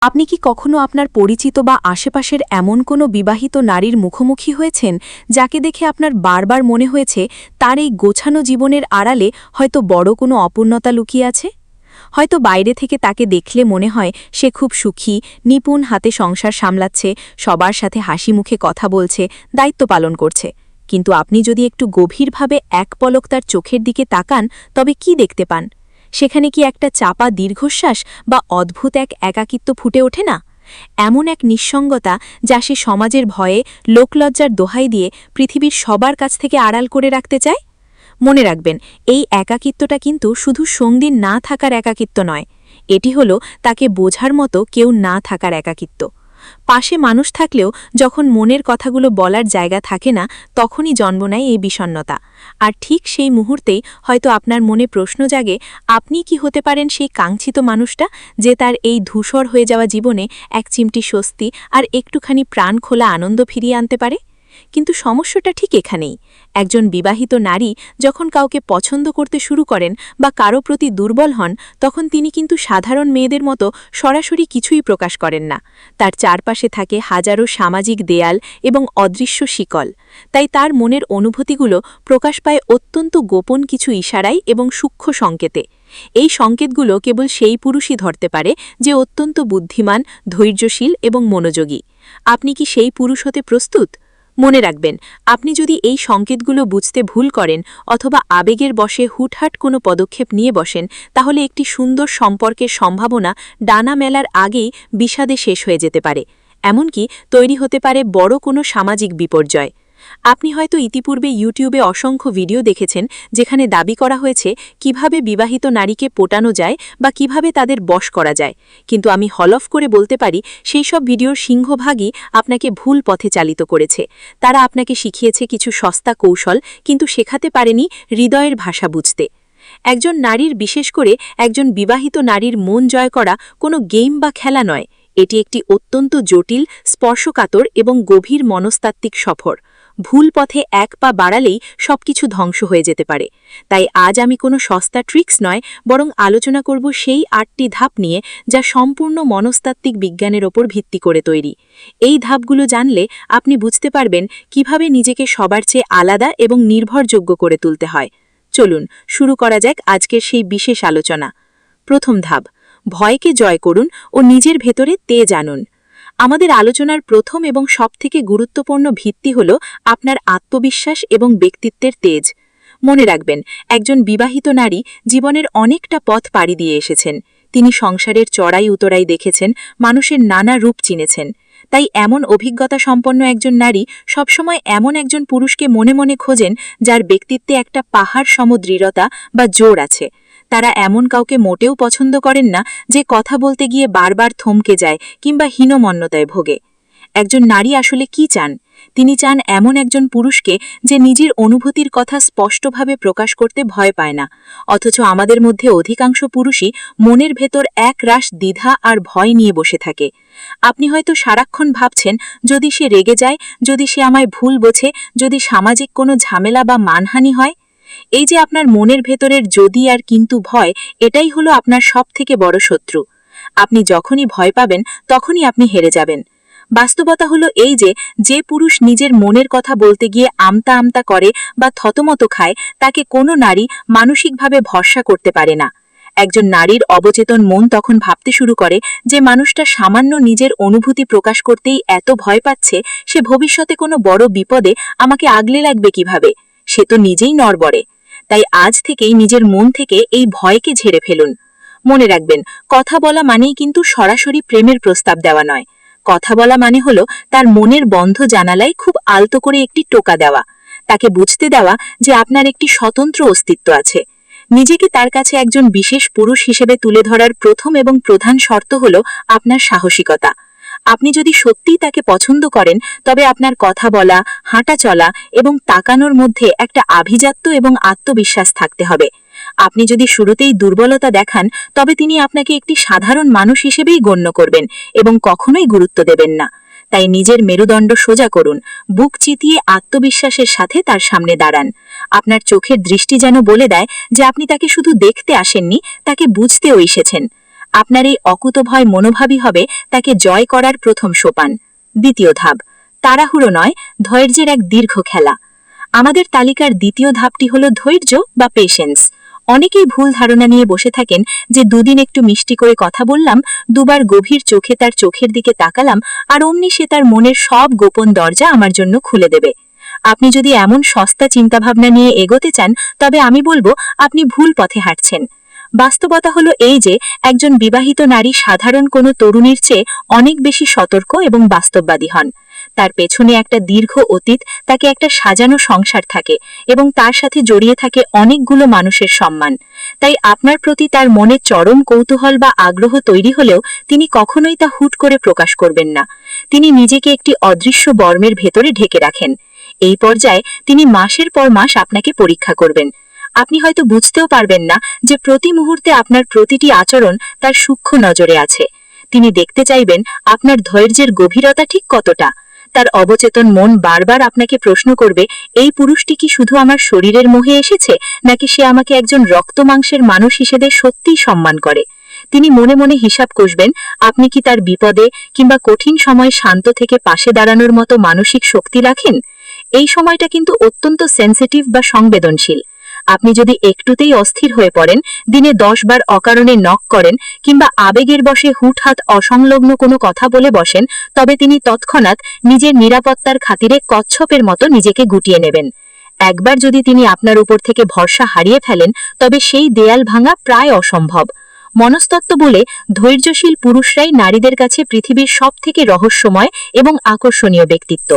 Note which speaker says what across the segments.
Speaker 1: আপনি কি কখনো আপনার পরিচিত বা আশেপাশের এমন কোনো বিবাহিত নারীর মুখোমুখি হয়েছেন যাকে দেখে আপনার বারবার মনে হয়েছে তার এই গোছানো জীবনের আড়ালে হয়তো বড় কোনো অপূর্ণতা লুকিয়ে আছে? হয়তো বাইরে থেকে তাকে দেখলে মনে হয় সে খুব সুখী, নিপুণ হাতে সংসার সামলাচ্ছে, সবার সাথে হাসি মুখে কথা বলছে, দায়িত্ব পালন করছে। কিন্তু আপনি যদি একটু গভীরভাবে এক পলক তার চোখের দিকে তাকান, তবে কি দেখতে পান? সেখানে কি একটা চাপা দীর্ঘশ্বাস বা অদ্ভুত এক একাকিত্ব ফুটে ওঠে না? এমন এক নিঃসঙ্গতা যা সে সমাজের ভয়ে, লোকলজ্জার দোহাই দিয়ে পৃথিবীর সবার কাছ থেকে আড়াল করে রাখতে চায়? মনে রাখবেন, এই একাকিত্বটা কিন্তু শুধু সঙ্গী না থাকার একাকিত্ব নয়, এটি হলো তাকে বোঝার মতো কেউ না থাকার একাকিত্ব। পাশে মানুষ থাকলেও যখন মনের কথাগুলো বলার জায়গা থাকে না, তখনই জন্ম নেয় এই বিষণ্ণতা। আর ঠিক সেই মুহূর্তেই হয়তো আপনার মনে প্রশ্ন জাগে, আপনি কি হতে পারেন সেই কাঙ্ক্ষিত মানুষটা যে তার এই ধূসর হয়ে যাওয়া জীবনে এক চিমটি স্বস্তি আর একটুখানি প্রাণ খোলা আনন্দ ফিরিয়ে আনতে পারে? কিন্তু সমস্যাটা ঠিক এখানেই। একজন বিবাহিত নারী যখন কাউকে পছন্দ করতে শুরু করেন বা কারো প্রতি দুর্বল হন, তখন তিনি কিন্তু সাধারণ মেয়েদের মতো সরাসরি কিছুই প্রকাশ করেন না। তার চারপাশে থাকে হাজারো সামাজিক দেয়াল এবং অদৃশ্য শিকল। তাই তার মনের অনুভূতিগুলো প্রকাশ পায় অত্যন্ত গোপন কিছু ইশারায় এবং সূক্ষ্ম সংকেতে। এই সংকেতগুলো কেবল সেই পুরুষই ধরতে পারে যে অত্যন্ত বুদ্ধিমান, ধৈর্যশীল এবং মনোযোগী। আপনি কি সেই পুরুষ হতে প্রস্তুত? মনে রাখবেন, আপনি যদি এই সংকেতগুলো বুঝতে ভুল করেন অথবা আবেগের বশে হুটহাট কোনো পদক্ষেপ নিয়ে বসেন, তাহলে একটি সুন্দর সম্পর্কের সম্ভাবনা ডানা মেলার আগেই বিষাদে শেষ হয়ে যেতে পারে। এমনকি তৈরি হতে পারে বড় কোনো সামাজিক বিপর্যয়। আপনি হয়তো ইতিপূর্বে ইউটিউবে অসংখ্য ভিডিও দেখেছেন যেখানে দাবি করা হয়েছে কিভাবে বিবাহিত নারীকে পটানো যায় বা কিভাবে তাদের বশ করা যায়। কিন্তু আমি হলফ করে বলতে পারি, সেই সব ভিডিওর সিংহভাগই আপনাকে ভুল পথে চালিত করেছে। তারা আপনাকে শিখিয়েছে কিছু সস্তা কৌশল, কিন্তু শেখাতে পারেনি হৃদয়ের ভাষা বুঝতে। একজন নারীর, বিশেষ করে একজন বিবাহিত নারীর মন জয় করা কোনো গেম বা খেলা নয়। এটি একটি অত্যন্ত জটিল, স্পর্শকাতর এবং গভীর মনস্তাত্ত্বিক সফর। ভুল পথে এক পা বাড়ালেই সবকিছু ধ্বংস হয়ে যেতে পারে। তাই আজ আমি কোনো সস্তা ট্রিক্স নয়, বরং আলোচনা করব সেই ৮টি ধাপ নিয়ে যা সম্পূর্ণ মনস্তাত্ত্বিক বিজ্ঞানের ওপর ভিত্তি করে তৈরি। এই ধাপগুলো জানলে আপনি বুঝতে পারবেন কিভাবে নিজেকে সবার চেয়ে আলাদা এবং নির্ভরযোগ্য করে তুলতে হয়। চলুন শুরু করা যাক আজকের সেই বিশেষ আলোচনা। প্রথম ধাপ, ভয়কে জয় করুন ও নিজের ভেতরে তেজ আনুন। আমাদের আলোচনার প্রথম এবং সবথেকে গুরুত্বপূর্ণ ভিত্তি হল আপনার আত্মবিশ্বাস এবং ব্যক্তিত্বের তেজ। মনে রাখবেন, একজন বিবাহিত নারী জীবনের অনেকটা পথ পাড়ি দিয়ে এসেছেন। তিনি সংসারের চড়াই উতরাই দেখেছেন, মানুষের নানা রূপ চিনেছেন। তাই এমন অভিজ্ঞতা সম্পন্ন একজন নারী সবসময় এমন একজন পুরুষকে মনে মনে খোঁজেন যার ব্যক্তিত্বে একটা পাহাড় সম দৃঢ়তা বা জোর আছে। তারা এমন কাউকে মোটেও পছন্দ করেন না যে কথা বলতে গিয়ে বারবার থমকে যায় কিংবা হীনমন্যতায় ভোগে। একজন নারী আসলে কি চান? তিনি চান এমন একজন পুরুষকে যে নিজের অনুভূতির কথা স্পষ্টভাবে প্রকাশ করতে ভয় পায় না। অথচ আমাদের মধ্যে অধিকাংশ পুরুষই মনের ভেতর এক রাশ দ্বিধা আর ভয় নিয়ে বসে থাকে। আপনি হয়তো সারাক্ষণ ভাবছেন, যদি সে রেগে যায়, যদি সে আমায় ভুল বোঝে, যদি সামাজিক কোনো ঝামেলা বা মানহানি হয়। এই যে আপনার মনের ভেতরের যদি আর কিন্তু ভয়, এটাই হলো আপনার সবথেকে বড় শত্রু। আপনি যখনই ভয় পাবেন তখনই আপনি হেরে যাবেন। বাস্তবতা হলো এই যে পুরুষ নিজের মনের কথা বলতে গিয়ে আমতা আমতা করে বা থতমত খায়, তাকে কোনো নারী মানসিকভাবে ভরসা করতে পারে না। একজন নারীর অবচেতন মন তখন ভাবতে শুরু করে যে মানুষটা সামান্য নিজের অনুভূতি প্রকাশ করতেই এত ভয় পাচ্ছে, সে ভবিষ্যতে কোনো বড় বিপদে আমাকে আগলে রাখবে কিভাবে? সে তো নিজেই নড়বড়ে। তাই আজ থেকেই নিজের মন থেকে এই ভয়কে ঝেড়ে ফেলুন। মনে রাখবেন, কথা বলা মানেই কিন্তু সরাসরি প্রেমের প্রস্তাব দেওয়া নয়। কথা বলা মানে হলো তার মনের বন্ধ জানালায় খুব আলতো করে একটি টোকা দেওয়া, তাকে বুঝতে দেওয়া যে আপনার একটি স্বতন্ত্র অস্তিত্ব আছে। নিজেকে তার কাছে একজন বিশেষ পুরুষ হিসেবে তুলে ধরার প্রথম এবং প্রধান শর্ত হলো আপনার সাহসিকতা। আপনি যদি সত্যিই তাকে পছন্দ করেন, তবে আপনার কথা বলা, হাঁটা চলা এবং তাকানোর মধ্যে একটা আভিজাত্য এবং আত্মবিশ্বাস থাকতে হবে। আপনি যদি শুরুতেই দুর্বলতা দেখান, তবে তিনি আপনাকে একটি সাধারণ মানুষ হিসেবেই গণ্য করবেন এবং কখনোই গুরুত্ব দেবেন না। তাই নিজের মেরুদণ্ড সোজা করুন, বুক চিতিয়ে আত্মবিশ্বাসের সাথে তার সামনে দাঁড়ান। আপনার চোখের দৃষ্টি যেন বলে দেয় যে আপনি তাকে শুধু দেখতে আসেননি, তাকে বুঝতেও এসেছেন। আপনার এই অকুতভয় মনোভাবই হবে তাকে জয় করার প্রথম সোপান। দ্বিতীয় ধাপ, তাড়াহুড়ো নয়, ধৈর্যের এক দীর্ঘ খেলা। আমাদের তালিকার দ্বিতীয় ধাপটি হল ধৈর্য বা পেশেন্স। অনেকেই ভুল ধারণা নিয়ে বসে থাকেন যে দুদিন একটু মিষ্টি করে কথা বললাম, দুবার গভীর চোখে তার চোখের দিকে তাকালাম, আর অমনি সে তার মনের সব গোপন দরজা আমার জন্য খুলে দেবে। আপনি যদি এমন সস্তা চিন্তাভাবনা নিয়ে এগোতে চান, তবে আমি বলবো আপনি ভুল পথে হাঁটছেন। বাস্তবতা হলো এই যে একজন বিবাহিত নারী সাধারণ কোনো তরুণীর চেয়ে অনেক বেশি সতর্ক এবং বাস্তববাদী হন। তার পেছনে একটা দীর্ঘ অতীত, তাকে একটা সাজানো সংসার থাকে এবং তার সাথে জড়িয়ে থাকে অনেকগুলো মানুষের সম্মান। তাই আপনার প্রতি তার মনে চরম কৌতূহল বা আগ্রহ তৈরি হলেও তিনি কখনোই তা হুট করে প্রকাশ করবেন না। তিনি নিজেকে একটি অদৃশ্য বর্মের ভেতরে ঢেকে রাখেন। এই পর্যায়ে তিনি মাসের পর মাস আপনাকে পরীক্ষা করবেন। আপনি হয়তো বুঝতেও পারবেন না যে প্রতি মুহূর্তে আপনার প্রতিটি আচরণ তার সূক্ষ্ম নজরে আছে। তিনি দেখতে চাইবেন আপনার ধৈর্যের গভীরতা ঠিক কতটা। তার অবচেতন মন বারবার আপনাকে প্রশ্ন করবে, এই পুরুষটি কি শুধু আমার শরীরের মোহে এসেছে, নাকি সে আমাকে একজন রক্ত মাংসের মানুষ হিসেবে সত্যিই সম্মান করে। তিনি মনে মনে হিসাব কষবেন আপনি কি তার বিপদে কিংবা কঠিন সময়ে শান্ত থেকে পাশে দাঁড়ানোর মতো মানসিক শক্তি রাখেন। এই সময়টা কিন্তু অত্যন্ত সেন্সিটিভ বা সংবেদনশীল। আপনি যদি একটুতেই অস্থির হয়ে পড়েন, দিনে 10 বার অকারণে নক করেন কিংবা আবেগের বশে হুটহাট অসংলগ্ন কোনো কথা বলে বসেন, তবে তিনি তৎক্ষণাৎ নিজের নিরাপত্তার খাতিরে কচ্ছপের মতো নিজেকে গুটিয়ে নেবেন। একবার যদি তিনি আপনার উপর থেকে ভরসা হারিয়ে ফেলেন, তবে সেই দেয়াল ভাঙা প্রায় অসম্ভব। মনস্তত্ত্ব বলে ধৈর্যশীল পুরুষরাই নারীদের কাছে পৃথিবীর সবথেকে রহস্যময় এবং আকর্ষণীয় ব্যক্তিত্ব।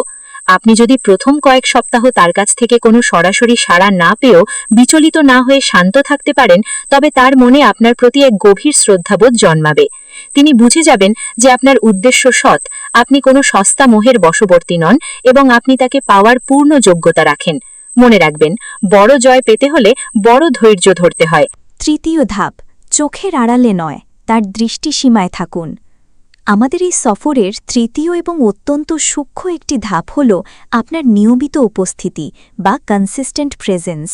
Speaker 1: আপনি যদি প্রথম কয়েক সপ্তাহ তার কাছ থেকে কোনো সরাসরি সাড়া না পেয়েও বিচলিত না হয়ে শান্ত থাকতে পারেন, তবে তার মনে আপনার প্রতি এক গভীর শ্রদ্ধাবোধ জন্মাবে। তিনি বুঝে যাবেন যে আপনার উদ্দেশ্য সৎ, আপনি কোনো সস্তা মোহের বশবর্তী নন এবং আপনি তাকে পাওয়ার পূর্ণ যোগ্যতা রাখেন। মনে রাখবেন, বড় জয় পেতে হলে বড় ধৈর্য ধরতে হয়।
Speaker 2: তৃতীয় ধাপ, চোখের আড়ালে নয়, তার দৃষ্টিসীমায় থাকুন। আমাদের এই সফরের তৃতীয় এবং অত্যন্ত সূক্ষ্ম একটি ধাপ হল আপনার নিয়মিত উপস্থিতি বা কনসিস্টেন্ট প্রেজেন্স।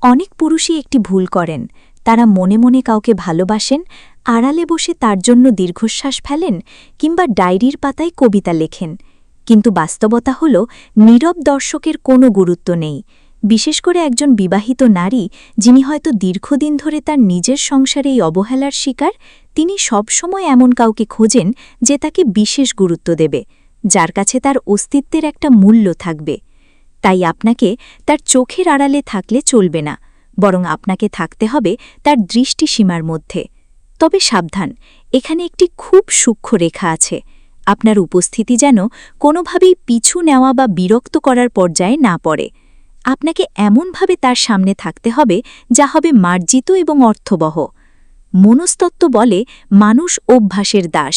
Speaker 2: অনেক পুরুষই একটি ভুল করেন, তারা মনে মনে কাউকে ভালোবাসেন, আড়ালে বসে তার জন্য দীর্ঘশ্বাস ফেলেন কিংবা ডায়েরির পাতায় কবিতা লেখেন। কিন্তু বাস্তবতা হল নীরব দর্শকের কোনো গুরুত্ব নেই। বিশেষ করে একজন বিবাহিত নারী, যিনি হয়তো দীর্ঘদিন ধরে তার নিজের সংসারে এই অবহেলার শিকার, তিনি সবসময় এমন কাউকে খোঁজেন যে তাকে বিশেষ গুরুত্ব দেবে, যার কাছে তার অস্তিত্বের একটা মূল্য থাকবে। তাই আপনাকে তার চোখের আড়ালে থাকলে চলবে না, বরং আপনাকে থাকতে হবে তার দৃষ্টিসীমার মধ্যে। তবে সাবধান, এখানে একটি খুব সূক্ষ্ম রেখা আছে। আপনার উপস্থিতি যেন কোনোভাবেই পিছু নেওয়া বা বিরক্ত করার পর্যায়ে না পড়ে। আপনাকে এমনভাবে তার সামনে থাকতে হবে যা হবে মার্জিত এবং অর্থবহ। মনস্তত্ত্ব বলে মানুষ অভ্যাসের দাস।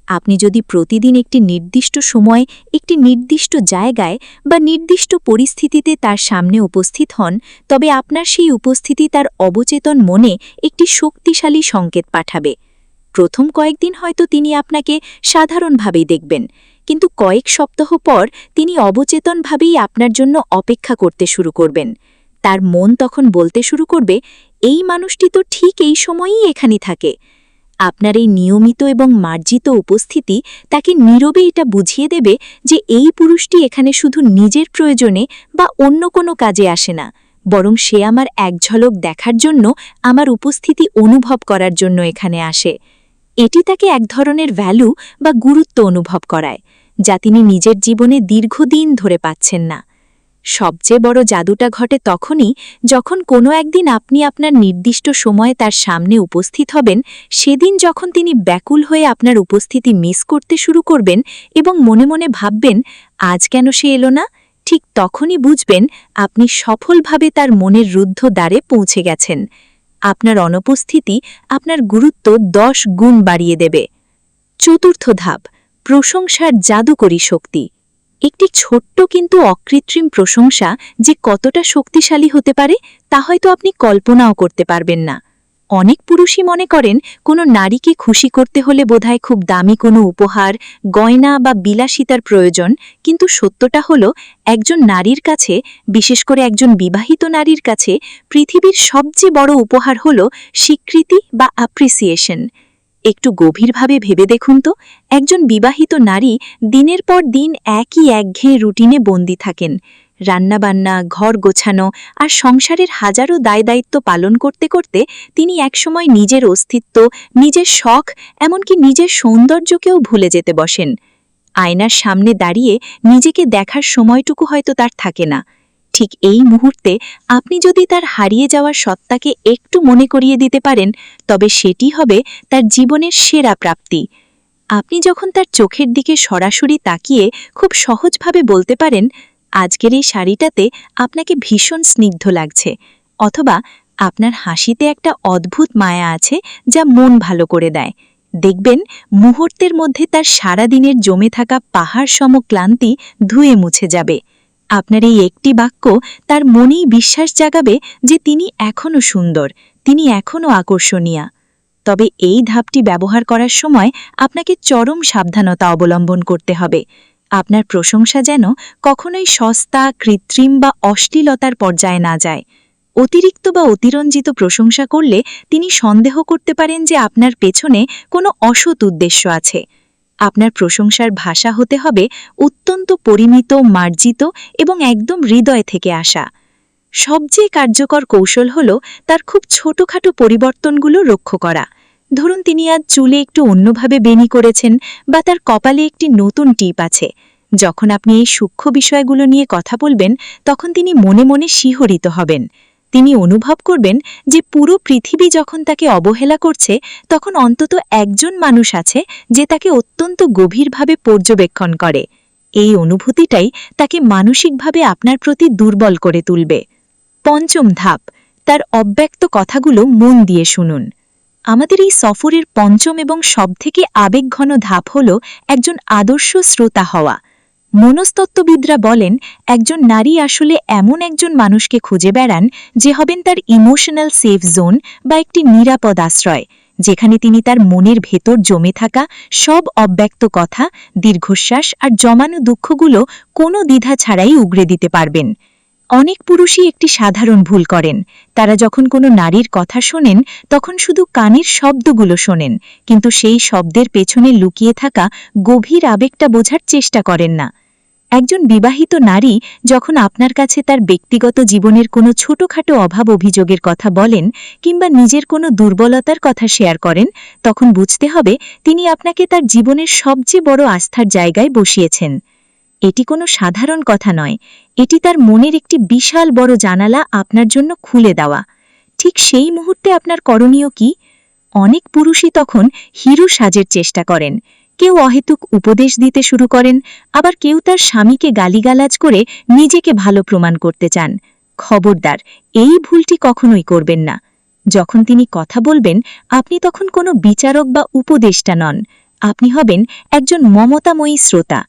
Speaker 2: আপনি যদি প্রতিদিন একটি নির্দিষ্ট সময়ে, একটি নির্দিষ্ট জায়গায় বা নির্দিষ্ট পরিস্থিতিতে তার সামনে উপস্থিত হন, তবে আপনার সেই উপস্থিতি তার অবচেতন মনে একটি শক্তিশালী সংকেত পাঠাবে। প্রথম কয়েকদিন হয়তো তিনি আপনাকে সাধারণভাবেই দেখবেন, কিন্তু কয়েক সপ্তাহ পর তিনি অবচেতনভাবেই আপনার জন্য অপেক্ষা করতে শুরু করবেন। তার মন তখন বলতে শুরু করবে, এই মানুষটি তো ঠিক এই সময়ই এখানে থাকে। আপনার এই নিয়মিত এবং মার্জিত উপস্থিতি তাকে নীরবে এটা বুঝিয়ে দেবে যে এই পুরুষটি এখানে শুধু নিজের প্রয়োজনে বা অন্য কোনো কাজে আসে না, বরং সে আমার এক ঝলক দেখার জন্য, আমার উপস্থিতি অনুভব করার জন্য এখানে আসে। এটি তাকে এক ধরনের ভ্যালু বা গুরুত্ব অনুভব করায়, যা তিনি নিজের জীবনে দীর্ঘদিন ধরে পাচ্ছেন না। সবচেয়ে বড় জাদুটা ঘটে তখনই যখন কোনো একদিন আপনি আপনার নির্দিষ্ট সময়ে তার সামনে উপস্থিত হবেন। সেদিন যখন তিনি ব্যাকুল হয়ে আপনার উপস্থিতি মিস করতে শুরু করবেন এবং মনে মনে ভাববেন, আজ কেন সে এলো না, ঠিক তখনই বুঝবেন আপনি সফলভাবে তার মনের রুদ্ধ দ্বারে পৌঁছে গেছেন। আপনার অনুপস্থিতি আপনার গুরুত্ব 10 গুণ বাড়িয়ে দেবে। চতুর্থ ধাপ, প্রশংসার জাদুকরী শক্তি। একটি ছোট্ট কিন্তু অকৃত্রিম প্রশংসা যে কতটা শক্তিশালী হতে পারে তা হয়তো আপনি কল্পনাও করতে পারবেন না। অনেক পুরুষই মনে করেন কোনো নারীকে খুশি করতে হলে বোধহয় খুব দামি কোনো উপহার, গয়না বা বিলাসিতার প্রয়োজন, কিন্তু সত্যটা হলো একজন নারীর কাছে, বিশেষ করে একজন বিবাহিত নারীর কাছে, পৃথিবীর সবচেয়ে বড় উপহার হলো স্বীকৃতি বা অ্যাপ্রিসিয়েশন।
Speaker 1: একটু গভীরভাবে ভেবে দেখুন তো, একজন বিবাহিত নারী দিনের পর দিন একই একঘেয়ে রুটিনে বন্দী থাকেন। রান্নাবান্না, ঘর গোছানো আর সংসারের হাজারো দায়দায়িত্ব পালন করতে করতে তিনি একসময় নিজের অস্তিত্ব, নিজের শখ, এমনকি নিজের সৌন্দর্যকেও ভুলে যেতে বসেন। আয়নার সামনে দাঁড়িয়ে নিজেকে দেখার সময়টুকু হয়তো তার থাকে না। ঠিক এই মুহূর্তে আপনি যদি তার হারিয়ে যাওয়ার সত্তাকে একটু মনে করিয়ে দিতে পারেন, তবে সেটি হবে তার জীবনের সেরা প্রাপ্তি। আপনি যখন তার চোখের দিকে সরাসরি তাকিয়ে খুব সহজভাবে বলতে পারেন, আজকের এই শাড়িটাতে আপনাকে ভীষণ স্নিগ্ধ লাগছে, অথবা আপনার হাসিতে একটা অদ্ভুত মায়া আছে যা মন ভালো করে দেয়, দেখবেন মুহূর্তের মধ্যে তার সারা দিনের জমে থাকা পাহাড় সম ক্লান্তি ধুয়ে মুছে যাবে। আপনার এই একটি বাক্য তার মনেই বিশ্বাস জাগাবে যে তিনি এখনও সুন্দর, তিনি এখনও আকর্ষণীয়। তবে এই ধাপটি ব্যবহার করার সময় আপনাকে চরম সাবধানতা অবলম্বন করতে হবে। আপনার প্রশংসা যেন কখনোই সস্তা, কৃত্রিম বা অশ্লীলতার পর্যায়ে না যায়। অতিরিক্ত বা অতিরঞ্জিত প্রশংসা করলে তিনি সন্দেহ করতে পারেন যে আপনার পেছনে কোনো অসৎ উদ্দেশ্য আছে। আপনার প্রশংসার ভাষা হতে হবে অত্যন্ত পরিমিত, মার্জিত এবং একদম হৃদয় থেকে আসা। সবচেয়ে কার্যকর কৌশল হল তার খুব ছোটখাটো পরিবর্তনগুলো লক্ষ্য করা। ধরুন তিনি আজ চুলে একটু অন্যভাবে বেনি করেছেন, বা তার কপালে একটি নতুন টিপ আছে। যখন আপনি এই সূক্ষ্ম বিষয়গুলো নিয়ে কথা বলবেন, তখন তিনি মনে মনে শিহরিত হবেন। তিনি অনুভব করবেন যে পুরো পৃথিবী যখন তাকে অবহেলা করছে, তখন অন্তত একজন মানুষ আছে যে তাকে অত্যন্ত গভীরভাবে পর্যবেক্ষণ করে। এই অনুভূতিটাই তাকে মানসিকভাবে আপনার প্রতি দুর্বল করে তুলবে। পঞ্চম ধাপ, তার অব্যক্ত কথাগুলো মন দিয়ে শুনুন। আমাদের এই সফরের পঞ্চম এবং সবথেকে আবেগঘন ধাপ হল একজন আদর্শ শ্রোতা হওয়া। মনস্তত্ত্ববিদরা বলেন, একজন নারী আসলে এমন একজন মানুষকে খুঁজে বেড়ান যে হবেন তার ইমোশনাল সেফ জোন বা একটি নিরাপদ আশ্রয়, যেখানে তিনি তার মনের ভেতর জমে থাকা সব অব্যক্ত কথা, দীর্ঘশ্বাস আর জমানো দুঃখগুলো কোনো দ্বিধা ছাড়াই উগরে দিতে পারবেন। অনেক পুরুষই একটি সাধারণ ভুল করেন। তারা যখন কোনো নারীর কথা শোনেন, তখন শুধু কানের শব্দগুলো শোনেন, কিন্তু সেই শব্দের পেছনে লুকিয়ে থাকা গভীর আবেগটা বোঝার চেষ্টা করেন না। একজন বিবাহিত নারী যখন আপনার কাছে তার ব্যক্তিগত জীবনের কোনো ছোটখাটো অভাব অভিযোগের কথা বলেন, কিংবা নিজের কোনো দুর্বলতার কথা শেয়ার করেন, তখন বুঝতে হবে তিনি আপনাকে তার জীবনের সবচেয়ে বড় আস্থার জায়গায় বসিয়েছেন। এটি কোনো সাধারণ কথা নয়, এটি তার মনের একটি বিশাল বড় জানালা আপনার জন্য খুলে দেওয়া। ঠিক সেই মুহূর্তে আপনার করণীয় কি? অনেক পুরুষই তখন হিরো সাজের চেষ্টা করেন। কেউ অহেতুক উপদেশ দিতে শুরু করেন, আবার কেউ তার স্বামীকে গালিগালাজ করে নিজেকে ভালো প্রমাণ করতে চান। খবরদার, এই ভুলটি কখনোই করবেন না। যখন তিনি কথা বলবেন, আপনি তখন কোনো বিচারক বা উপদেষ্টা নন, আপনি হবেন একজন মমতাময়ী শ্রোতা।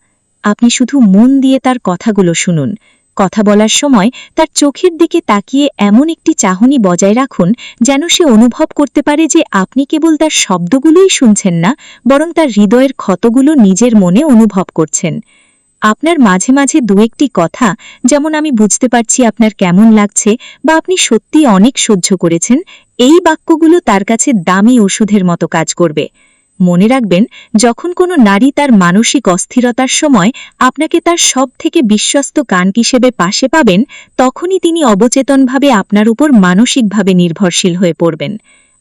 Speaker 1: আপনি শুধু মন দিয়ে তার কথাগুলো শুনুন। কথা বলার সময় তার চোখের দিকে তাকিয়ে এমন একটি চাহনি বজায় রাখুন যেন সে অনুভব করতে পারে যে আপনি কেবল তার শব্দগুলোই শুনছেন না, বরং তার হৃদয়ের ক্ষতগুলো নিজের মনে অনুভব করছেন। আপনার মাঝে মাঝে দু একটি কথা, যেমন আমি বুঝতে পারছি আপনার কেমন লাগছে, বা আপনি সত্যি অনেক সহ্য করেছেন, এই বাক্যগুলো তার কাছে দামি ওষুধের মতো কাজ করবে। মনে রাখবেন, যখন কোনো নারী তার মানসিক অস্থিরতার সময় আপনাকে তার সবথেকে বিশ্বস্ত কান হিসেবে পাশে পাবেন, তখনই তিনি অবচেতনভাবে আপনার উপর মানসিকভাবে নির্ভরশীল হয়ে পড়বেন।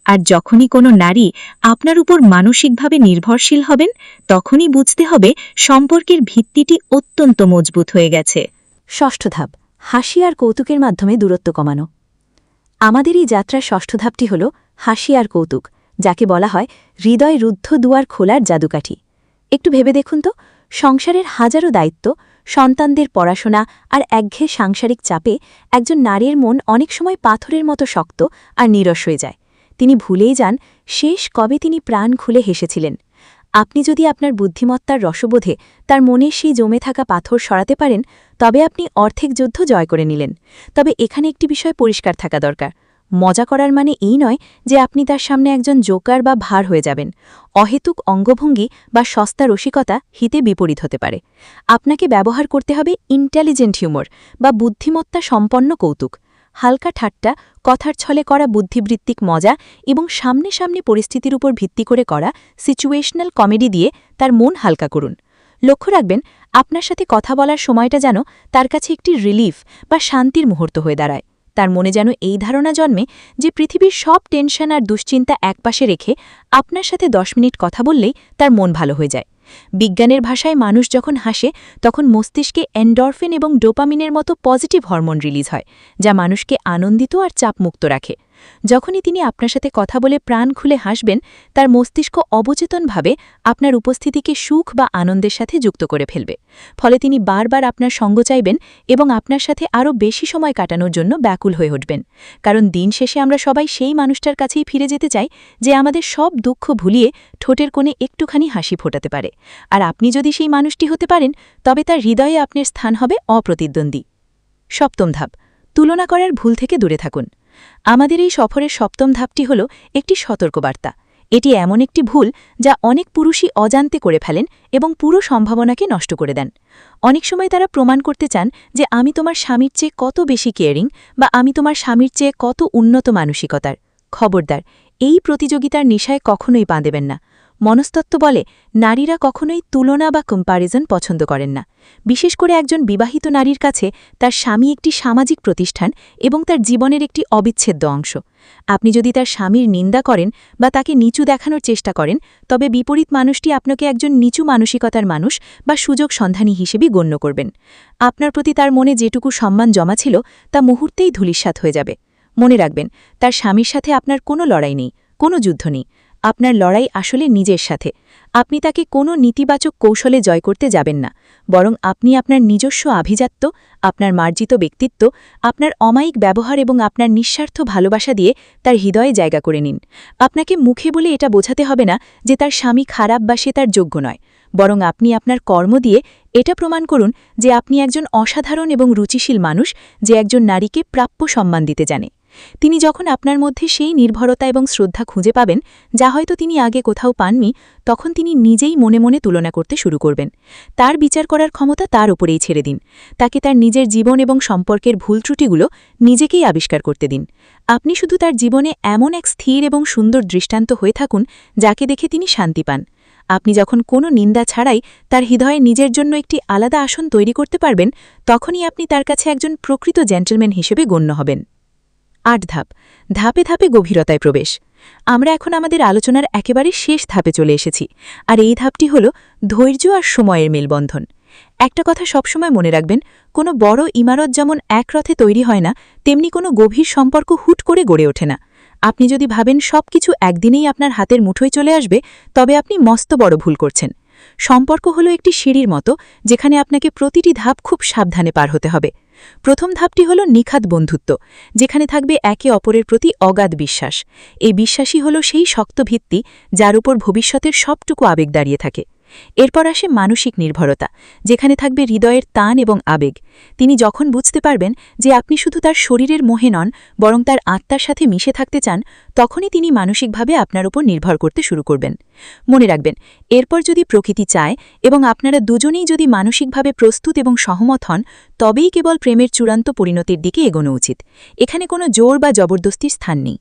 Speaker 1: আর যখনই কোনো নারী আপনার উপর মানসিকভাবে নির্ভরশীল হবেন, তখনই বুঝতে হবে সম্পর্কের ভিত্তিটি অত্যন্ত মজবুত হয়ে গেছে।
Speaker 2: ষষ্ঠ ধাপ, হাসি আর কৌতুকের মাধ্যমে দূরত্ব কমানো। আমাদের এই যাত্রার ষষ্ঠ ধাপটি হল হাসি আর কৌতুক, যাকে বলা হয় হৃদয় রুদ্ধ দুয়ার খোলার জাদুকাঠি। একটু ভেবে দেখুন তো, সংসারের হাজারো দায়িত্ব, সন্তানদের পড়াশোনা আর একঘেয়ে সাংসারিক চাপে একজন নারীর মন অনেক সময় পাথরের মতো শক্ত আর নিরস হয়ে যায়। তিনি ভুলেই যান শেষ কবে তিনি প্রাণ খুলে হেসেছিলেন। আপনি যদি আপনার বুদ্ধিমত্তার রসবোধে তার মনে সেই জমে থাকা পাথর সরাতে পারেন, তবে আপনি অর্ধেক যুদ্ধ জয় করে নিলেন। তবে এখানে একটি বিষয় পরিষ্কার থাকা দরকার। মজা করার মানে এই নয় যে আপনি তার সামনে একজন জোকার বা ভার হয়ে যাবেন। অহেতুক অঙ্গভঙ্গি বা সস্তা রসিকতা হিতে বিপরীত হতে পারে। আপনাকে ব্যবহার করতে হবে ইন্টেলিজেন্ট হিউমর বা বুদ্ধিমত্তা সম্পন্ন কৌতুক।
Speaker 1: হালকা ঠাট্টা, কথার ছলে করা বুদ্ধিবৃত্তিক মজা এবং সামনে সামনে পরিস্থিতির উপর ভিত্তি করে করা সিচুয়েশনাল কমেডি দিয়ে তার মন হালকা করুন। লক্ষ্য রাখবেন, আপনার সাথে কথা বলার সময়টা যেন তার কাছে একটি রিলিফ বা শান্তির মুহূর্ত হয়ে দাঁড়ায়। তার মনে যেন এই ধারণা জন্মে যে পৃথিবীর সব টেনশন আর দুশ্চিন্তা একপাশে রেখে আপনার সাথে 10 মিনিট কথা বললেই তার মন ভালো হয়ে যায়। বিজ্ঞানের ভাষায় মানুষ যখন হাসে তখন মস্তিষ্কে এন্ডরফিন এবং ডোপামিনের মতো পজিটিভ হরমোন রিলিজ হয়, যা মানুষকে আনন্দিত আর চাপমুক্ত রাখে। যখনই তিনি আপনার সাথে কথা বলে প্রাণ খুলে হাসবেন, তার মস্তিষ্ক অবচেতনভাবে আপনার উপস্থিতিকে সুখ বা আনন্দের সাথে যুক্ত করে ফেলবে। ফলে তিনি বারবার আপনার সঙ্গ চাইবেন এবং আপনার সাথে আরও বেশি সময় কাটানোর জন্য ব্যাকুল হয়ে উঠবেন। কারণ দিন শেষে আমরা সবাই সেই মানুষটার কাছেই ফিরে যেতে চাই যে আমাদের সব দুঃখ ভুলিয়ে ঠোঁটের কোণে একটুখানি হাসি ফোটাতে পারে। আর আপনি যদি সেই মানুষটি হতে পারেন, তবে তার হৃদয়ে আপনার স্থান হবে অপ্রতিদ্বন্দ্বী। 7ম ধাপ, তুলনা করার ভুল থেকে দূরে থাকুন। আমাদের এই সফরের 7ম ধাপটি হল একটি সতর্কবার্তা। এটি এমন একটি ভুল যা অনেক পুরুষই অজান্তে করে ফেলেন এবং পুরো সম্ভাবনাকে নষ্ট করে দেন। অনেক সময় তারা প্রমাণ করতে চান যে আমি তোমার স্বামীর চেয়ে কত বেশি কেয়ারিং বা আমি তোমার স্বামীর চেয়ে কত উন্নত মানসিকতার। খবরদার, এই প্রতিযোগিতার নেশায় কখনোই পা দেবেন না। মনস্তত্ত্ব বলে নারীরা কখনোই তুলনা বা কম্প্যারিজন পছন্দ করেন না। বিশেষ করে একজন বিবাহিত নারীর কাছে তার স্বামী একটি সামাজিক প্রতিষ্ঠান এবং তার জীবনের একটি অবিচ্ছেদ্য অংশ। আপনি যদি তার স্বামীর নিন্দা করেন বা তাকে নিচু দেখানোর চেষ্টা করেন, তবে বিপরীত মানুষটি আপনাকে একজন নিচু মানসিকতার মানুষ বা সুযোগ সন্ধানী হিসেবেই গণ্য করবেন। আপনার প্রতি তার মনে যেটুকু সম্মান জমা ছিল তা মুহূর্তেই ধূলিসাৎ হয়ে যাবে। মনে রাখবেন, তার স্বামীর সাথে আপনার কোনো লড়াই নেই, কোনো যুদ্ধ নেই। আপনার লড়াই আসলে নিজের সাথে। আপনি তাকে কোনো নেতিবাচক কৌশলে জয় করতে যাবেন না, বরং আপনি আপনার নিজস্ব আভিজাত্য, আপনার মার্জিত ব্যক্তিত্ব, আপনার অমায়িক ব্যবহার এবং আপনার নিঃস্বার্থ ভালোবাসা দিয়ে তার হৃদয়ে জায়গা করে নিন। আপনাকে মুখে বলে এটা বোঝাতে হবে না যে তার স্বামী খারাপ বা সে তার যোগ্য নয়, বরং আপনি আপনার কর্ম দিয়ে এটা প্রমাণ করুন যে আপনি একজন অসাধারণ এবং রুচিশীল মানুষ যে একজন নারীকে প্রাপ্য সম্মান দিতে জানে। তিনি যখন আপনার মধ্যে সেই নির্ভরতা এবং শ্রদ্ধা খুঁজে পাবেন যা হয়তো তিনি আগে কোথাও পাননি, তখন তিনি নিজেই মনে মনে তুলনা করতে শুরু করবেন। তার বিচার করার ক্ষমতা তার উপরেই ছেড়ে দিন। তাকে তার নিজের জীবন এবং সম্পর্কের ভুল ত্রুটিগুলো নিজেকেই আবিষ্কার করতে দিন। আপনি শুধু তার জীবনে এমন এক স্থির এবং সুন্দর দৃষ্টান্ত হয়ে থাকুন যাকে দেখে তিনি শান্তি পান। আপনি যখন কোনো নিন্দা ছাড়াই তার হৃদয়ে নিজের জন্য একটি আলাদা আসন তৈরি করতে পারবেন, তখনই আপনি তার কাছে একজন প্রকৃত জেন্টলম্যান হিসেবে গণ্য হবেন। 8 ধাপ, ধাপে ধাপে গভীরতায় প্রবেশ। আমরা এখন আমাদের আলোচনার একেবারে শেষ ধাপে চলে এসেছি, আর এই ধাপটি হল ধৈর্য আর সময়ের মেলবন্ধন। একটা কথা সবসময় মনে রাখবেন, কোনো বড় ইমারত যেমন এক রথে তৈরি হয় না, তেমনি কোনো গভীর সম্পর্ক হুট করে গড়ে ওঠে না। আপনি যদি ভাবেন সবকিছু একদিনেই আপনার হাতের মুঠোয় চলে আসবে, তবে আপনি মস্ত বড় ভুল করছেন। সম্পর্ক হলো একটি সিঁড়ির মতো, যেখানে আপনাকে প্রতিটি ধাপ খুব সাবধানে পার হতে হবে। প্রথম ধাপটি হল নিখাত বন্ধুত্ব, যেখানে থাকবে একে অপরের প্রতি অগাধ বিশ্বাস। এই বিশ্বাসই হল সেই শক্ত ভিত্তি যার উপর ভবিষ্যতের সবটুকু আবেগ দাঁড়িয়ে থাকে। এরপর আসে মানসিক নির্ভরতা, যেখানে থাকবে হৃদয়ের টান এবং আবেগ। তিনি যখন বুঝতে পারবেন যে আপনি শুধু তার শরীরের মোহে নন, বরং তার আত্মার সাথে মিশে থাকতে চান, তখনই তিনি মানসিকভাবে আপনার উপর নির্ভর করতে শুরু করবেন। মনে রাখবেন, এরপর যদি প্রকৃতি চায় এবং আপনারা দুজনেই যদি মানসিকভাবে প্রস্তুত এবং সহমত হন, তবেই কেবল প্রেমের চূড়ান্ত পরিণতির দিকে এগোনো উচিত। এখানে কোনো জোর বা জবরদস্তির স্থান নেই।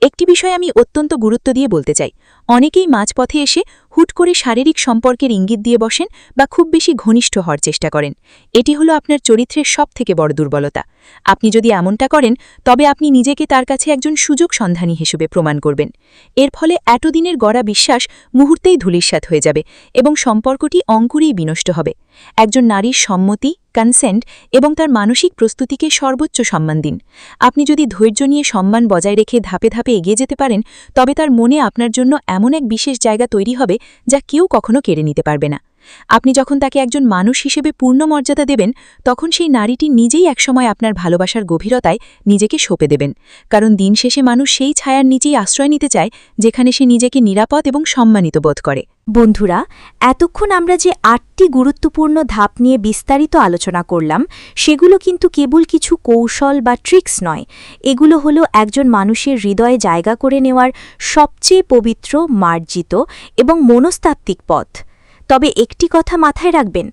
Speaker 1: একটি বিষয় আমি অত্যন্ত গুরুত্ব দিয়ে বলতে চাই, অনেকেই মাঝপথে এসে হুট করে শারীরিক সম্পর্কের ইঙ্গিত দিয়ে বসেন বা খুব বেশি ঘনিষ্ঠ হওয়ার চেষ্টা করেন। এটি হলো আপনার চরিত্রের সবথেকে বড় দুর্বলতা। আপনি যদি এমনটা করেন, তবে আপনি নিজেকে তার কাছে একজন সুযোগ সন্ধানী হিসেবে প্রমাণ করবেন। এর ফলে এতদিনের গড়া বিশ্বাস মুহূর্তেই ধূলিসাৎ হয়ে যাবে এবং সম্পর্কটি অঙ্কুরেই বিনষ্ট হবে। একজন নারীর সম্মতি, কনসেন্ট এবং তার মানসিক প্রস্তুতিকে সর্বোচ্চ সম্মান দিন। আপনি যদি ধৈর্য নিয়ে সম্মান বজায় রেখে ধাপে ধাপে এগিয়ে যেতে পারেন, তবে তার মনে আপনার জন্য এমন এক বিশেষ জায়গা তৈরি হবে যা কেউ কখনো কেড়ে নিতে পারবে না। আপনি যখন তাকে একজন মানুষ হিসেবে পূর্ণ মর্যাদা দেবেন, তখন সেই নারীটি নিজেই একসময় আপনার ভালোবাসার গভীরতায় নিজেকে সঁপে দেবেন। কারণ দিন শেষে মানুষ সেই ছায়ার নিচেই আশ্রয় নিতে চায় যেখানে সে নিজেকে নিরাপদ এবং সম্মানিত বোধ করে।
Speaker 2: বন্ধুরা, এতক্ষণ আমরা যে 8টি গুরুত্বপূর্ণ ধাপ নিয়ে বিস্তারিত আলোচনা করলাম, সেগুলো কিন্তু কেবল কিছু কৌশল বা ট্রিক্স নয়। এগুলো হলো একজন মানুষের হৃদয়ে জায়গা করে নেওয়ার সবচেয়ে পবিত্র, মার্জিত এবং মনস্তাত্ত্বিক পথ। তবে একটি কথা মাথায় রাখবেন,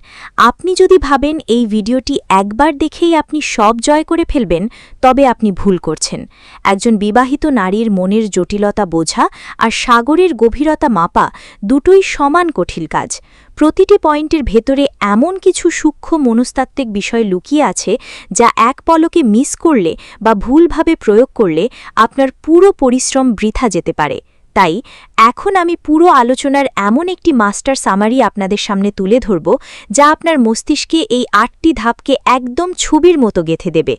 Speaker 2: আপনি যদি ভাবেন এই ভিডিওটি একবার দেখেই আপনি সব জয় করে ফেলবেন, তবে আপনি ভুল করছেন। একজন বিবাহিত নারীর মনের জটিলতা বোঝা আর সাগরের গভীরতা মাপা দুটোই সমান কঠিন কাজ। প্রতিটি পয়েন্টের ভেতরে এমন কিছু সূক্ষ্ম মনস্তাত্ত্বিক বিষয় লুকিয়ে আছে যা এক পলকে মিস করলে বা ভুলভাবে প্রয়োগ করলে আপনার পুরো পরিশ্রম বৃথা যেতে পারে। তাই এখন আমি পুরো আলোচনার এমন একটি মাস্টার সামারি আপনাদের সামনে তুলে ধরব যা আপনার মস্তিষ্কে এই ৮টি ধাপকে একদম ছবির মতো গেঁথে দেবে।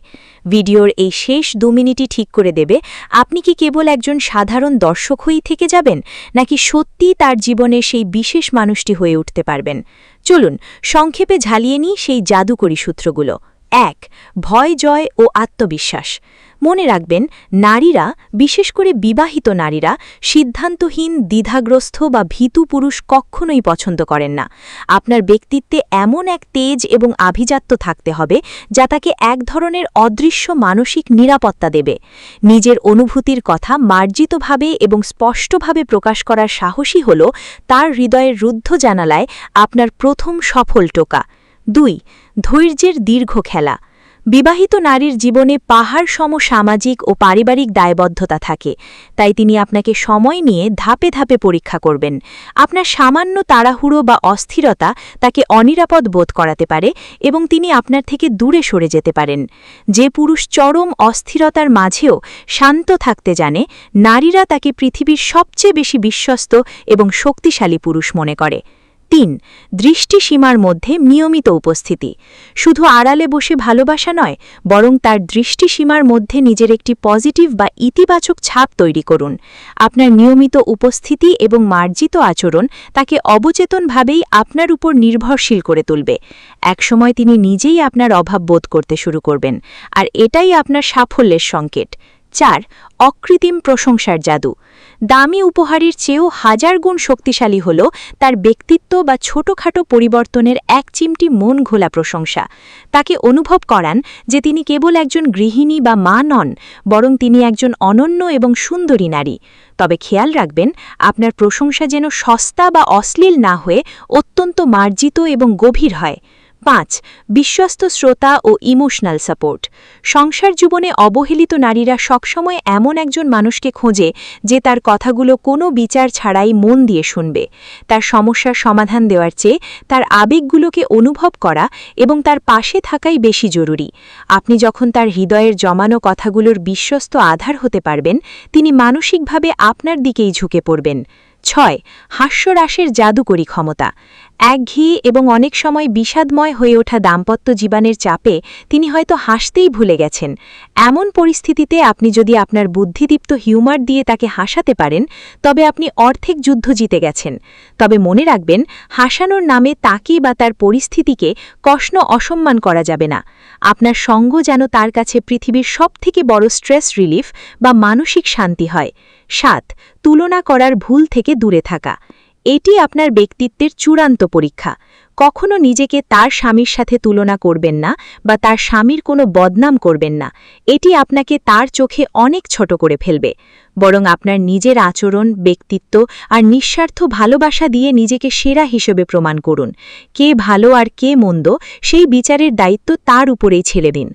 Speaker 2: ভিডিওর এই শেষ ২ মিনিটই ঠিক করে দেবে আপনি কি কেবল একজন সাধারণ দর্শক হয়েই থেকে যাবেন, নাকি সত্যিই তার জীবনে সেই বিশেষ মানুষটি হয়ে উঠতে পারবেন। চলুন সংক্ষেপে ঝালিয়ে নিই সেই জাদুকরী সূত্রগুলো। ১. ভয়, জয় ও আত্মবিশ্বাস। মনে রাখবেন, নারীরা, বিশেষ করে বিবাহিত নারীরা, সিদ্ধান্তহীন, দ্বিধাগ্রস্ত বা ভীতু পুরুষ কখনোই পছন্দ করেন না। আপনার ব্যক্তিত্বে এমন এক তেজ এবং আভিজাত্য থাকতে হবে যা তাকে এক ধরনের অদৃশ্য মানসিক নিরাপত্তা দেবে। নিজের অনুভূতির কথা মার্জিতভাবে এবং স্পষ্টভাবে প্রকাশ করার সাহসী হল তার হৃদয়ের রুদ্ধ জানালায় আপনার প্রথম সফল টোকা। ২. ধৈর্যের দীর্ঘ খেলা। বিবাহিত নারীর জীবনে পাহাড় সম সামাজিক ও পারিবারিক দায়বদ্ধতা থাকে, তাই তিনি আপনাকে সময় নিয়ে ধাপে ধাপে পরীক্ষা করবেন। আপনার সামান্য তাড়াহুড়ো বা অস্থিরতা তাকে অনিরাপদ বোধ করাতে পারে এবং তিনি আপনার থেকে দূরে সরে যেতে পারেন। যে পুরুষ চরম অস্থিরতার মাঝেও শান্ত থাকতে জানে, নারীরা তাকে পৃথিবীর সবচেয়ে বেশি বিশ্বস্ত এবং শক্তিশালী পুরুষ মনে করে। ৩. দৃষ্টিসীমার মধ্যে নিয়মিত উপস্থিতি। শুধু আড়ালে বসে ভালোবাসা নয়, বরং তার দৃষ্টিসীমার মধ্যে নিজের একটি পজিটিভ বা ইতিবাচক ছাপ তৈরি করুন। আপনার নিয়মিত উপস্থিতি এবং মার্জিত আচরণ তাকে অবচেতনভাবেই আপনার উপর নির্ভরশীল করে তুলবে। একসময় তিনি নিজেই আপনার অভাব বোধ করতে শুরু করবেন, আর এটাই আপনার সাফল্যের সংকেত। ৪. অকৃত্রিম প্রশংসার জাদু। দামি উপহারের চেয়েও ১০০০ গুণ শক্তিশালী হল তার ব্যক্তিত্ব বা ছোটখাটো পরিবর্তনের এক চিমটি মন ঘোলা প্রশংসা। তাকে অনুভব করান যে তিনি কেবল একজন গৃহিণী বা মা নন, বরং তিনি একজন অনন্য এবং সুন্দরী নারী। তবে খেয়াল রাখবেন, আপনার প্রশংসা যেন সস্তা বা অশ্লীল না হয়ে অত্যন্ত মার্জিত এবং গভীর হয়। ৫. বিশ্বস্ত শ্রোতা ও ইমোশনাল সাপোর্ট। সংসার জীবনে অবহেলিত নারীরা সবসময় এমন একজন মানুষকে খোঁজে যে তার কথাগুলো কোনো বিচার ছাড়াই মন দিয়ে শুনবে। তার সমস্যার সমাধান দেওয়ার চেয়ে তার আবেগগুলোকে অনুভব করা এবং তার পাশে থাকাই বেশি জরুরি। আপনি যখন তার হৃদয়ের জমানো কথাগুলোর বিশ্বস্ত আধার হতে পারবেন, তিনি মানসিকভাবে আপনার দিকেই ঝুঁকে পড়বেন। ৬. হাস্যরাসের জাদুকরী ক্ষমতা। একঘেয়ে এবং অনেক সময় বিষাদময় হয়ে ওঠা দাম্পত্য জীবনের চাপে তিনি হয়তো হাসতেই ভুলে গেছেন। এমন পরিস্থিতিতে আপনি যদি আপনার বুদ্ধিদীপ্ত হিউমার দিয়ে তাকে হাসাতে পারেন, তবে আপনি অর্ধেক যুদ্ধ জিতে গেছেন। তবে মনে রাখবেন, হাসানোর নামে তাকে বা তার পরিস্থিতিকে কখনো অসম্মান করা যাবে না। আপনার সঙ্গ যেন তার কাছে পৃথিবীর সবথেকে বড় স্ট্রেস রিলিফ বা মানসিক শান্তি হয়। ৭. তুলনা করার ভুল থেকে দূরে থাকা। এটি আপনার ব্যক্তিত্বের চূড়ান্ত পরীক্ষা। কখনো নিজেকে তার স্বামীর সাথে তুলনা করবেন না বা তার স্বামীর কোনো বদনাম করবেন না। এটি আপনাকে তার চোখে অনেক ছোট করে ফেলবে। বরং আপনার নিজের আচরণ, ব্যক্তিত্ব আর নিঃস্বার্থ ভালোবাসা দিয়ে নিজেকে সেরা হিসেবে প্রমাণ করুন। কে ভালো আর কে মন্দ, সেই বিচারের দায়িত্ব তার উপরেই ছেড়ে দিন।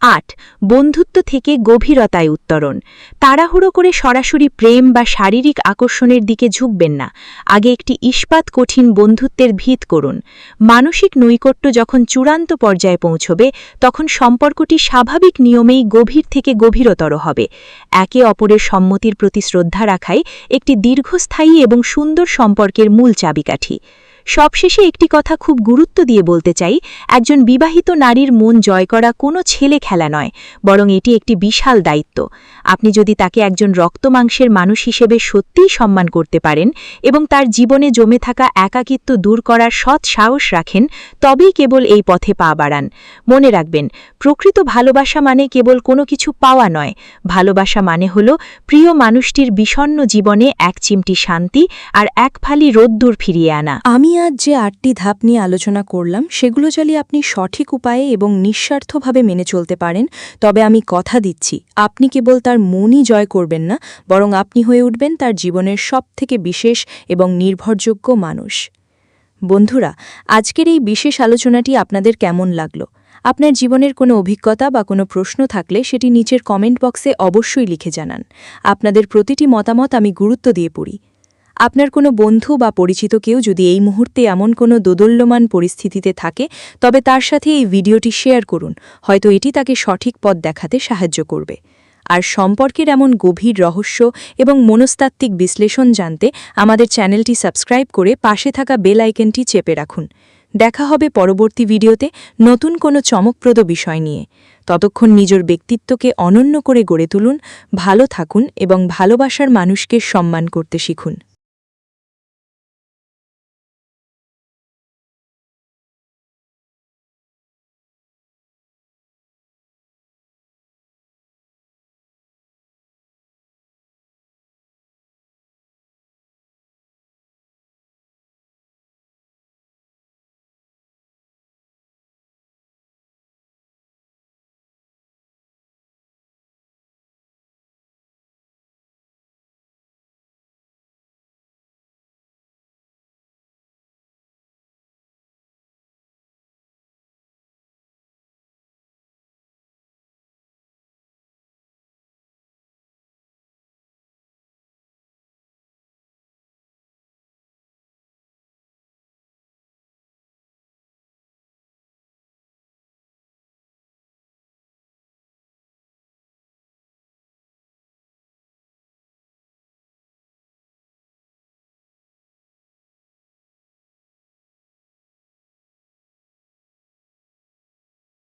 Speaker 2: ৮. বন্ধুত্ব থেকে গভীরতায় উত্তরণ। তাড়াহুড়ো করে সরাসরি প্রেম বা শারীরিক আকর্ষণের দিকে ঝুঁকবেন না। আগে একটি ইস্পাত কঠিন বন্ধুত্বের ভিত করুন। মানসিক নৈকট্য যখন চূড়ান্ত পর্যায়ে পৌঁছবে, তখন সম্পর্কটি স্বাভাবিক নিয়মেই গভীর থেকে গভীরতর হবে। একে অপরের সম্মতির প্রতি শ্রদ্ধা রাখাই একটি দীর্ঘস্থায়ী এবং সুন্দর সম্পর্কের মূল চাবিকাঠি। সবশেষে একটি কথা খুব গুরুত্ব দিয়ে বলতে চাই, একজন বিবাহিত নারীর মন জয় করা কোনো ছেলে খেলা নয়, বরং এটি একটি বিশাল দায়িত্ব। আপনি যদি তাকে একজন রক্তমাংসের মানুষ হিসেবে সত্যিই সম্মান করতে পারেন এবং তার জীবনে জমে থাকা একাকিত্ব দূর করার সৎ সাহস রাখেন, তবেই কেবল এই পথে পা বাড়ান। মনে রাখবেন, প্রকৃত ভালোবাসা মানে কেবল কোনো কিছু পাওয়া নয়। ভালোবাসা মানে হল প্রিয় মানুষটির বিষণ্ণ জীবনে এক চিমটি শান্তি আর এক ফালি রোদ্দুর ফিরিয়ে আনা।
Speaker 1: আমি আজ যে ৮টি ধাপ নিয়ে আলোচনা করলাম, সেগুলো যদি আপনি সঠিক উপায়ে এবং নিঃস্বার্থভাবে মেনে চলতে পারেন, তবে আমি কথা দিচ্ছি, আপনি কেবল তার মনই জয় করবেন না, বরং আপনি হয়ে উঠবেন তার জীবনের সবথেকে বিশেষ এবং নির্ভরযোগ্য মানুষ। বন্ধুরা, আজকের এই বিশেষ আলোচনাটি আপনাদের কেমন লাগলো? আপনার জীবনের কোনো অভিজ্ঞতা বা কোনো প্রশ্ন থাকলে সেটি নিচের কমেন্ট বক্সে অবশ্যই লিখে জানান। আপনাদের প্রতিটি মতামত আমি গুরুত্ব দিয়ে পড়ি। আপনার কোনো বন্ধু বা পরিচিত কেউ যদি এই মুহূর্তে এমন কোনো দোদুল্যমান পরিস্থিতিতে থাকে, তবে তার সাথে এই ভিডিওটি শেয়ার করুন। হয়তো এটি তাকে সঠিক পথ দেখাতে সাহায্য করবে। আর সম্পর্কের এমন গভীর রহস্য এবং মনস্তাত্ত্বিক বিশ্লেষণ জানতে আমাদের চ্যানেলটি সাবস্ক্রাইব করে পাশে থাকা বেল আইকনটি চেপে রাখুন। দেখা হবে পরবর্তী ভিডিওতে নতুন কোনো চমকপ্রদ বিষয় নিয়ে। ততক্ষণ নিজের ব্যক্তিত্বকে অনন্য করে গড়ে তুলুন, ভালো থাকুন এবং ভালোবাসার মানুষকে সম্মান করতে শিখুন।